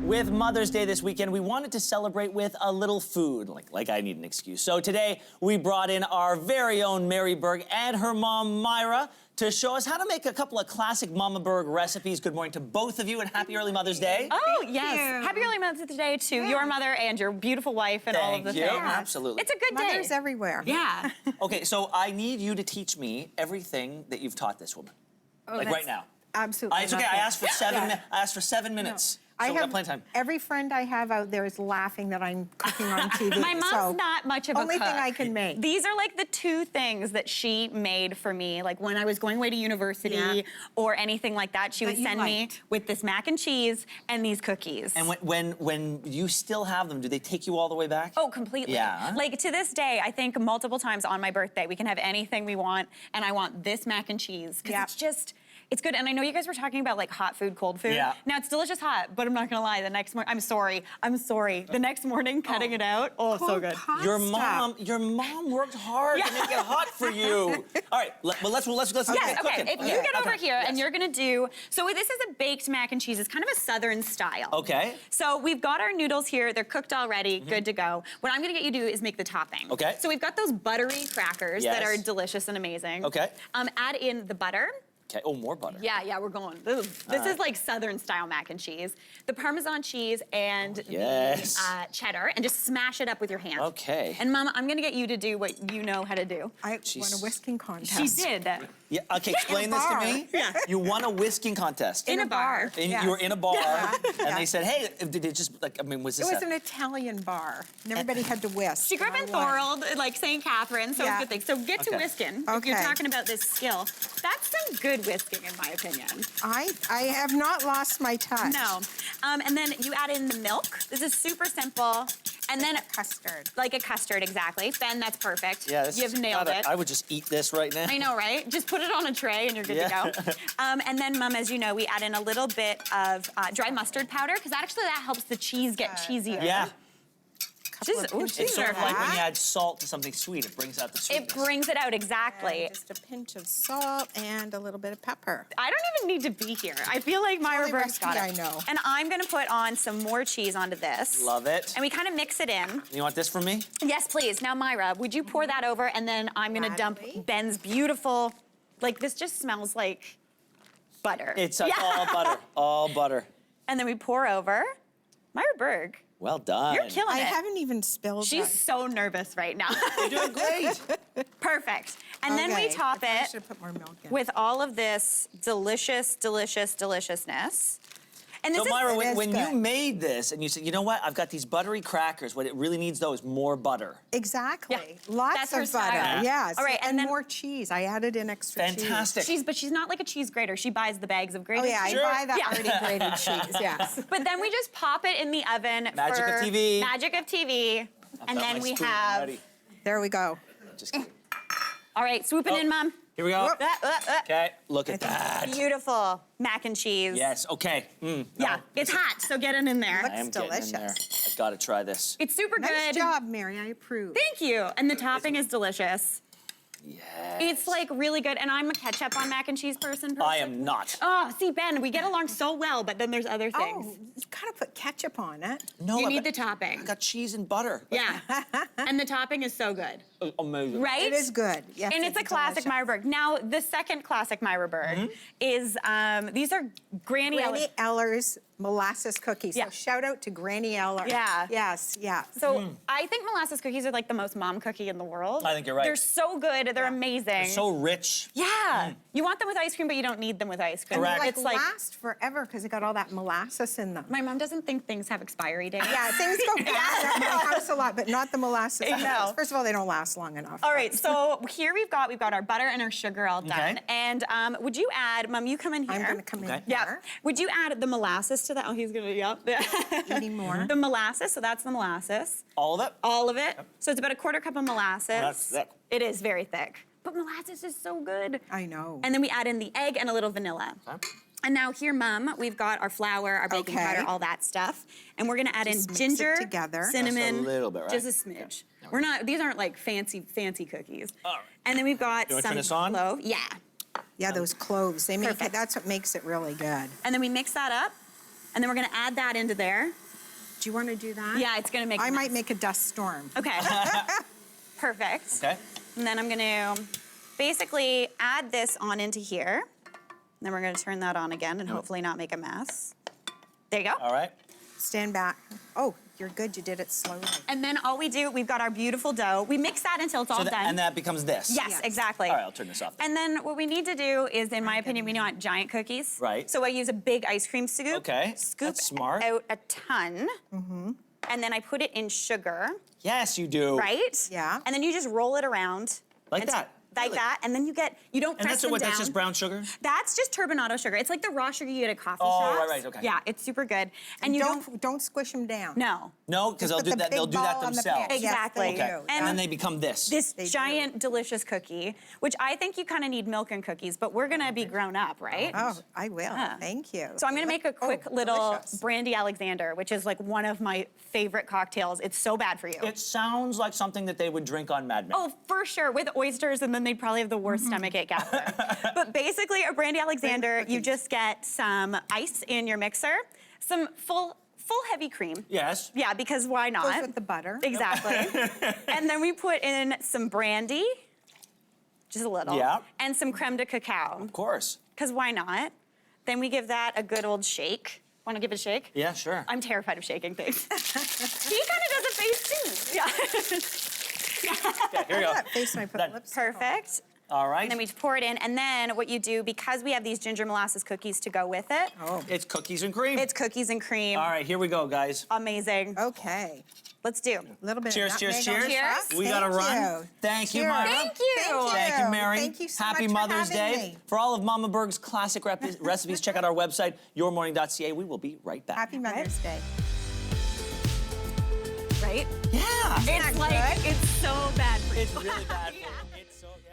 With Mother's Day this weekend, we wanted to celebrate with a little food, like I need an excuse. So today, we brought in our very own Mary Berg and her mom, Myra, to show us how to make a couple of classic Mama Berg recipes. Good morning to both of you, and happy early Mother's Day. Oh, yes. Happy early Mother's Day to your mother and your beautiful wife and all of the things. Absolutely. It's a good day. Mothers everywhere. Yeah. Okay, so I need you to teach me everything that you've taught this woman. Like right now. Absolutely. It's okay, I asked for 7 minutes. So we got plenty of time. Every friend I have out there is laughing that I'm cooking on TV. My mom's not much of a only cook. thing I can make. These are like the two things that she made for me, like when I was going away to university or anything like that. She would send me with this mac and cheese and these cookies. And when you still have them, do they take you all the way back? Oh, completely. Yeah. Like to this day, I think multiple times on my birthday, we can have anything we want, and I want this mac and cheese because it's just. It's good, and I know you guys were talking about like hot food, cold food. Yeah. Now it's delicious hot, but I'm not gonna lie. The next morning, I'm sorry. The next morning, cutting it out. Oh, so good. Your mom worked hard to make it hot for you. All right, let's Yes, get okay. cooking. If you get over here and you're gonna do, so this is a baked mac and cheese. It's kind of a Southern style. Okay. So we've got our noodles here. They're cooked already, good to go. What I'm gonna get you to do is make the topping. Okay. So we've got those buttery crackers that are delicious and amazing. Okay. Add in the butter. Okay. Oh, more butter. Yeah, we're going. This is like Southern style mac and cheese. The Parmesan cheese and the cheddar, and just smash it up with your hand. Okay. And Mama, I'm gonna get you to do what you know how to do. I won a whisking contest. She did. Yeah. Okay. Explain this to me. Yeah. You won a whisking contest. In a bar. And you were in a bar, and they said, "Hey, did it just like? I mean, was this?" It was an Italian bar, and everybody had to whisk. She grew up in Thorold, like St. Catherine, so it's a good thing. So get to whisking. If you're talking about this skill, that's some good whisking, in my opinion. I have not lost my touch. No. And then you add in the milk. This is super simple. And then custard. Like a custard, exactly. Ben, that's perfect. Yeah, you've nailed it. I would just eat this right now. I know, right? Just put it on a tray and you're good to go. And then, Mom, as you know, we add in a little bit of dry mustard powder because actually that helps the cheese get cheesier. Yeah. It's sort of like when you add salt to something sweet, it brings out the sweetness. It brings it out, exactly. And just a pinch of salt and a little bit of pepper. I don't even need to be here. I feel like Myra Berg's got it. I know. And I'm gonna put on some more cheese onto this. Love it. And we kind of mix it in. You want this from me? Yes, please. Now, Myra, would you pour that over, and then I'm gonna dump Ben's beautiful, like this just smells like butter. It's all butter, all butter. And then we pour over Myra Berg. Well done. You're killing it. I haven't even spilled She's so nervous right now. You're doing great. Perfect. And then we top I it should put more milk in. with all of this delicious, delicious deliciousness. And this So Myra, is when you made this and you said, you know what, I've got these buttery crackers, what it really needs though is more butter. Exactly. Yeah. Lots That's her of butter. style. Yes. All right, and then more cheese. I added in extra cheese. Fantastic. But she's not like a cheese grater. She buys the bags of grated Oh yeah, cheese. I buy that already grated cheese. Yes. But then we just pop it in the oven Magic for of TV. Magic of TV. And then we have. Ready. There we go. Just All right, swooping in, Mom. here we go. Okay, look at that. Beautiful mac and cheese. Yes, okay. Yeah, it's hot, so get it in there. I am getting in there. I've got to try this. It's super Nice good. job, Mary. I approve. Thank you. And the topping is delicious. Yes. It's like really good. And I'm a ketchup on mac and cheese person. I am not. Oh, see, Ben, we get along so well, but then there's other things. Oh, you gotta put ketchup on it. No, You I need got- the topping. I got cheese and butter. Yeah. And the topping is so good. Amazing. Right? It is good. Yes. And it's a classic Myra Berg. Now, the second classic Myra Berg is, these are Granny Eller's molasses cookies. Yeah. So shout out to Granny Eller. Yeah. Yes, yeah. So I think molasses cookies are like the most mom cookie in the world. I think you're right. They're so good. They're amazing. So rich. Yeah. You want them with ice cream, but you don't need them with ice cream. Correct. Like It's like, last forever because it got all that molasses in them. my mom doesn't think things have expiry dates. Yeah, things go bad at my house a lot, but not the molasses. I know. First of all, they don't last long enough. All right, so here we've got our butter and our sugar all done. Okay. And would you add, Mom, you come in here. I'm gonna come in Okay. Yeah. here. Would you add the molasses to that? Oh, he's gonna, yep. Eating more. The molasses, so that's the molasses. All of it? All of it. So it's about a quarter cup of molasses. That's thick. It is very thick. But molasses is so good. I know. And then we add in the egg and a little vanilla. Okay. And now here, Mom, we've got our flour, our baking Okay. powder, all that stuff. And we're gonna add Just in mix it ginger, together. cinnamon. Just a little bit, right? Just a smidge. We're not, these aren't like fancy cookies. All right. And then we've got You wanna some turn this on? clove. Yeah. Yeah, those cloves. They make it, Perfect. that's what makes it really good. And then we mix that up. And then we're gonna add that into there. Do you want to do that? Yeah, it's gonna make a I might mess. make a dust storm. Okay. Perfect. Okay. And then I'm gonna basically add this on into here. Then we're gonna turn that on again and hopefully not make a mess. There you go. All right. Stand back. Oh, you're good. You did it slowly. And then all we do, we've got our beautiful dough. We mix that until it's all done. And that becomes this. Yes, Yes. exactly. All right, I'll turn this off. And then what we need to do is, in my opinion, we want giant cookies. Right. So I use a big ice cream scoop. Okay, Scoop that's smart. out a ton. And then I put it in sugar, Yes, you do. right? Yeah. And then you just roll it around. Like and that? Like Really? that. And then you don't And press that's them what? down. That's just brown sugar. That's just turbinado sugar. It's like the raw sugar you get at coffee Oh, shops. right, okay. Yeah, it's super good. And you don't squish them down. no. No, because Just they'll put do the that. They'll big do that ball on the themselves. pan. Yes, Exactly. they Okay. do. And then they become this. This They do. giant, delicious cookie, which I think you kind of need milk and cookies, but we're gonna be grown up, right? Oh, I will. Yeah. Thank you. So I'm gonna make a quick little delicious. Brandy Alexander, which is like one of my favorite cocktails. It's so bad for you. It sounds like something that they would drink on Mad Men. Oh, for sure, with oysters, and then they'd probably have the worst stomachache after. But basically, a Brandy Alexander, you just get some ice in your mixer, some full heavy cream. Yes. Yeah, because why not? Goes with the butter. Exactly. And then we put in some brandy, just a little. Yeah. And some creme de cacao, Of course. because why not? Then we give that a good old shake. Want to give it a shake? Yeah, sure. I'm terrified of shaking things. He kind of does a face too. Yeah. Okay, here we go. That face when I put Done. lipstick on. Perfect. All right. And then we pour it in, and then what you do, because we have these ginger molasses cookies to go with it, It's cookies and cream. it's cookies and cream. All right, here we go, guys. Amazing. Okay. Let's do. A little bit. Cheers, of cheers, nutmeg on cheers. top. We gotta Thank run. you. Thank you, Cheers. Myra. Thank you. Thank you, Mary. Thank you so Happy much for Mother's having Day. me. For all of Mama Berg's classic recipes, check out our website, yourmorning.ca. We will be right back. Happy Mother's Day. Right? Yeah. It's like, good? it's so bad for you. It's really bad for you. It's so, yeah.